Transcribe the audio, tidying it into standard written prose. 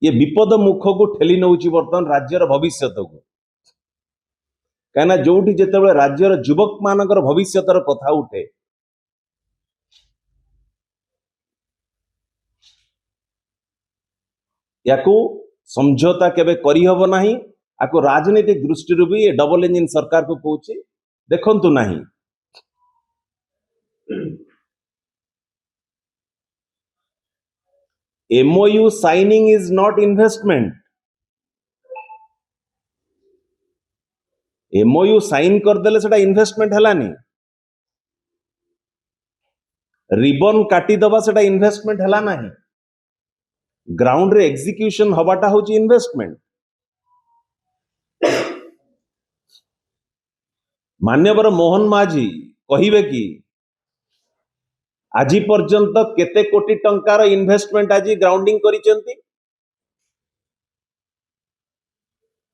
ये विपद मुख को ठेली नौची बर्तमान राज्यर भविष्य को कहीं जो जिते राज्यर युवक मानकर भविष्यर कथा उठे या समझौता केबे करी हबो नाही आको राजनीतिक दृष्टि भी डबल इंजिन सरकार को कहूँ देखंतु नाही MOU signing is not investment. MOU sign करदेले सेटा इन्वेस्टमेंट हलानी रिबन काटी दबा सेटा इन्वेस्टमेंट हला नाही ग्राउंड रे एग्जीक्यूशन हबाटा होची इन्वेस्टमेंट मान्यवर मोहन माझी कहिबे कि आज पर्यंत केते कोटी टंकार इन्वेस्टमेंट आज ग्राउंडिंग करिसेंती